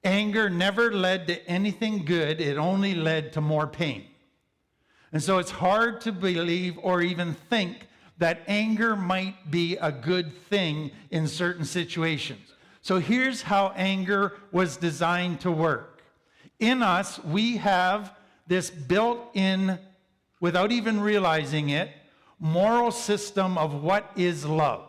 Anger never led to anything good. It only led to more pain. And so it's hard to believe or even think that anger might be a good thing in certain situations. So here's how anger was designed to work. In us, we have this built-in, without even realizing it, moral system of what is love.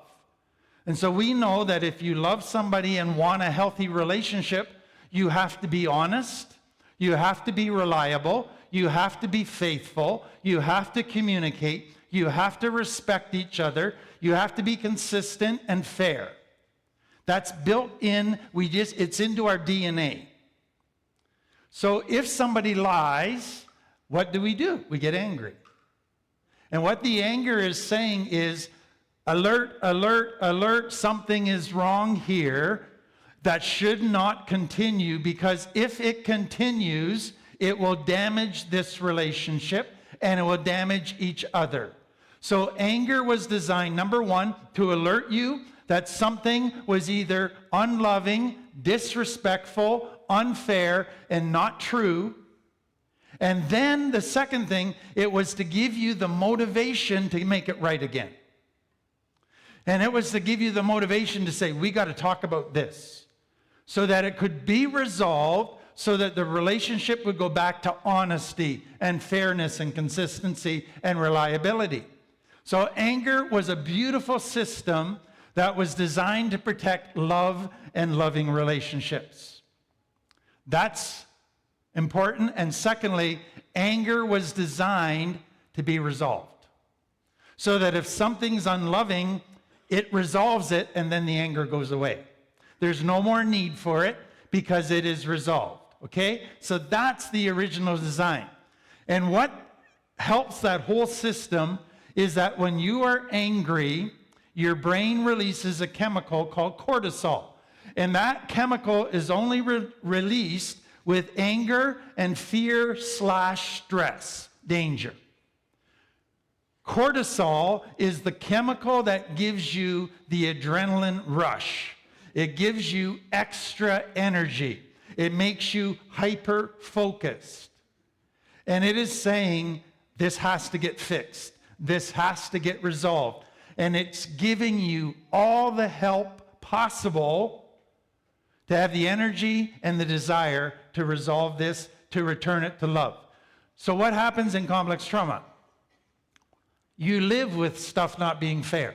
And so we know that if you love somebody and want a healthy relationship, you have to be honest, you have to be reliable, you have to be faithful, you have to communicate, you have to respect each other, you have to be consistent and fair. That's built in, it's into our DNA. So if somebody lies, what do? We get angry. And what the anger is saying is, alert, alert, alert, something is wrong here that should not continue, because if it continues, it will damage this relationship and it will damage each other. So anger was designed, number one, to alert you that something was either unloving, disrespectful, unfair, and not true. And then the second thing, it was to give you the motivation to make it right again. And it was to give you the motivation to say, we got to talk about this, so that it could be resolved, so that the relationship would go back to honesty and fairness and consistency and reliability. So anger was a beautiful system that was designed to protect love and loving relationships. That's important. And secondly, anger was designed to be resolved, so that if something's unloving, it resolves it and then the anger goes away. There's no more need for it because it is resolved. Okay? So that's the original design. And what helps that whole system is that when you are angry, your brain releases a chemical called cortisol. And that chemical is only released with anger and fear/stress, danger. Cortisol is the chemical that gives you the adrenaline rush. It gives you extra energy. It makes you hyper-focused. And it is saying, this has to get fixed. This has to get resolved. And it's giving you all the help possible to have the energy and the desire to resolve this, to return it to love. So what happens in complex trauma? You live with stuff not being fair.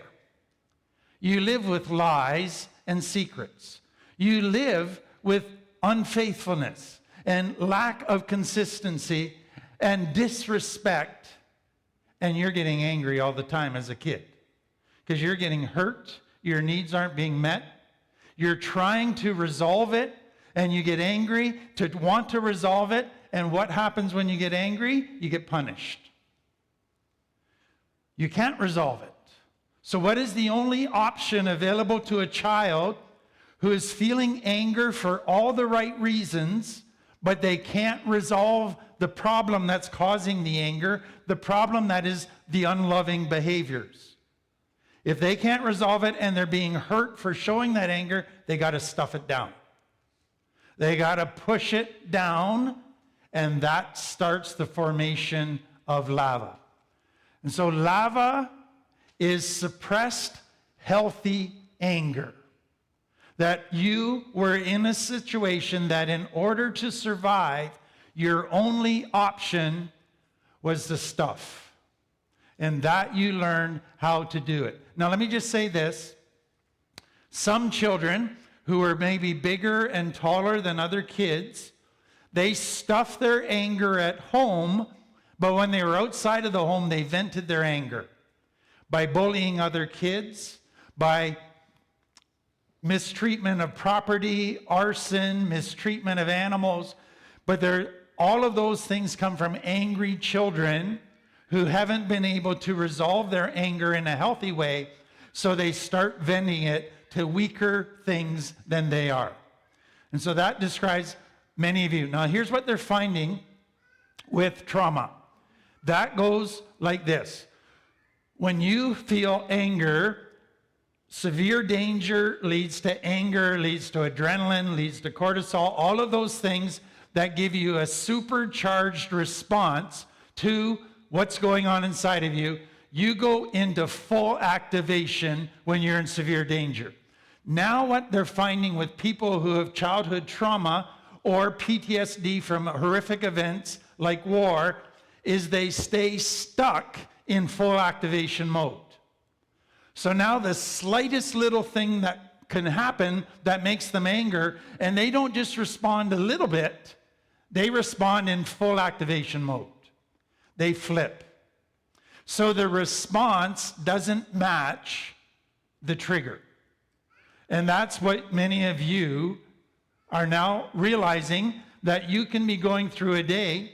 You live with lies and secrets. You live with unfaithfulness and lack of consistency and disrespect, and you're getting angry all the time as a kid because you're getting hurt, your needs aren't being met, you're trying to resolve it, and you get angry to want to resolve it, and what happens when you get angry? You get punished. You can't resolve it. So what is the only option available to a child who is feeling anger for all the right reasons, but they can't resolve the problem that's causing the anger, the problem that is the unloving behaviors? If they can't resolve it and they're being hurt for showing that anger, they got to stuff it down. They got to push it down, and that starts the formation of lava. And so lava is suppressed, healthy anger. That you were in a situation that in order to survive, your only option was to stuff. And that you learn how to do it. Now let me just say this. Some children who are maybe bigger and taller than other kids, they stuff their anger at home, but when they were outside of the home, they vented their anger by bullying other kids, by mistreatment of property, arson, mistreatment of animals. But all of those things come from angry children who haven't been able to resolve their anger in a healthy way, so they start venting it to weaker things than they are. And so that describes many of you. Now here's what they're finding with trauma. That goes like this. When you feel anger, severe danger leads to anger, leads to adrenaline, leads to cortisol, all of those things that give you a supercharged response to what's going on inside of you. You go into full activation when you're in severe danger. Now what they're finding with people who have childhood trauma or PTSD from horrific events like war is they stay stuck in full activation mode. So now the slightest little thing that can happen that makes them anger, and they don't just respond a little bit, they respond in full activation mode. They flip. So the response doesn't match the trigger. And that's what many of you are now realizing, that you can be going through a day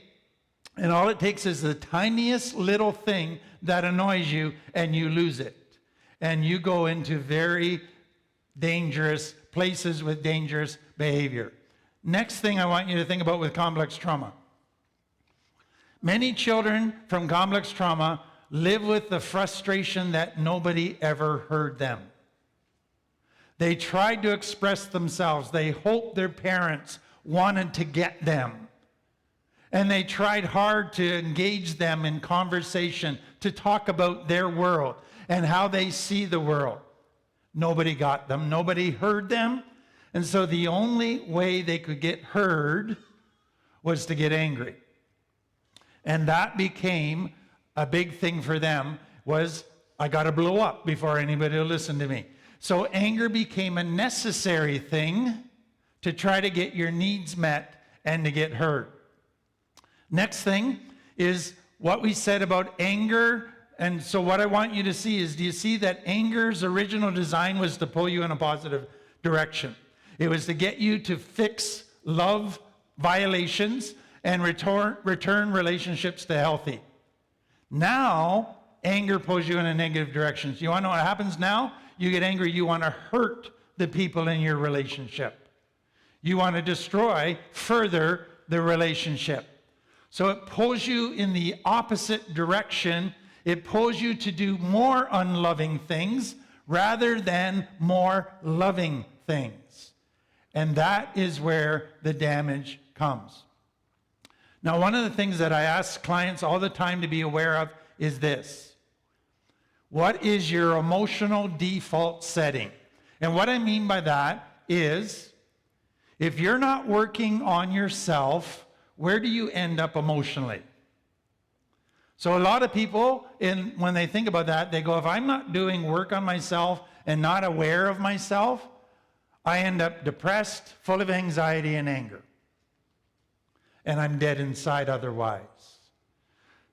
and all it takes is the tiniest little thing that annoys you and you lose it. And you go into very dangerous places with dangerous behavior. Next thing I want you to think about with complex trauma. Many children from complex trauma live with the frustration that nobody ever heard them. They tried to express themselves. They hoped their parents wanted to get them. And they tried hard to engage them in conversation, to talk about their world and how they see the world. Nobody got them. Nobody heard them. And so the only way they could get heard was to get angry. And that became a big thing for them, was I got to blow up before anybody will listen to me. So anger became a necessary thing to try to get your needs met and to get heard. Next thing is what we said about anger. And so what I want you to see is, do you see that anger's original design was to pull you in a positive direction? It was to get you to fix love violations and return relationships to healthy. Now, anger pulls you in a negative direction. So you want to know what happens now? You get angry, you want to hurt the people in your relationship. You want to destroy further the relationship. So it pulls you in the opposite direction. It pulls you to do more unloving things rather than more loving things. And that is where the damage comes. Now, one of the things that I ask clients all the time to be aware of is this. What is your emotional default setting? And what I mean by that is, if you're not working on yourself, where do you end up emotionally? So a lot of people, when they think about that, they go, if I'm not doing work on myself and not aware of myself, I end up depressed, full of anxiety and anger. And I'm dead inside otherwise.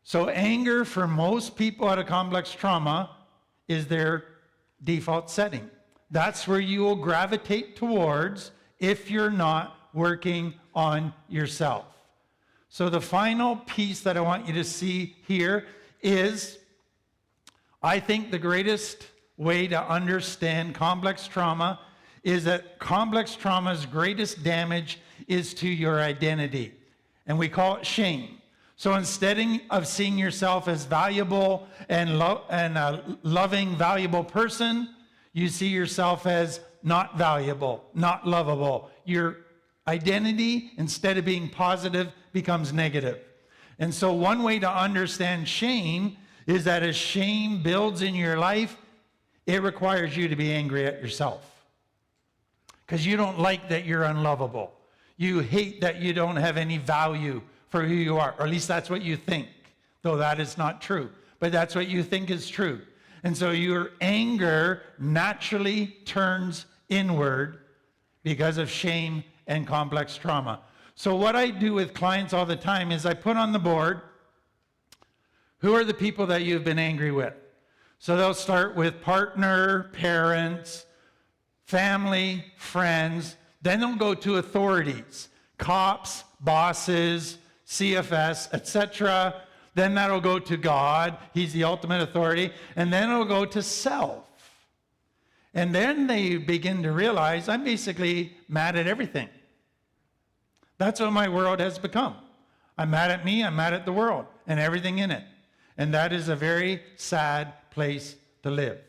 So anger for most people out of complex trauma is their default setting. That's where you will gravitate towards if you're not working on yourself. So the final piece that I want you to see here is, I think the greatest way to understand complex trauma is that complex trauma's greatest damage is to your identity. And we call it shame. So instead of seeing yourself as valuable and a loving, valuable person, you see yourself as not valuable, not lovable. Your identity, instead of being positive, becomes negative. And so one way to understand shame is that as shame builds in your life, it requires you to be angry at yourself. Because you don't like that you're unlovable. You hate that you don't have any value for who you are, or at least that's what you think, though that is not true. But that's what you think is true. And so your anger naturally turns inward because of shame and complex trauma. So what I do with clients all the time is I put on the board, who are the people that you've been angry with? So they'll start with partner, parents, family, friends. Then they'll go to authorities, cops, bosses, CFS, etc. Then that'll go to God. He's the ultimate authority. And then it'll go to self. And then they begin to realize, I'm basically mad at everything. That's what my world has become. I'm mad at me, I'm mad at the world, and everything in it. And that is a very sad place to live.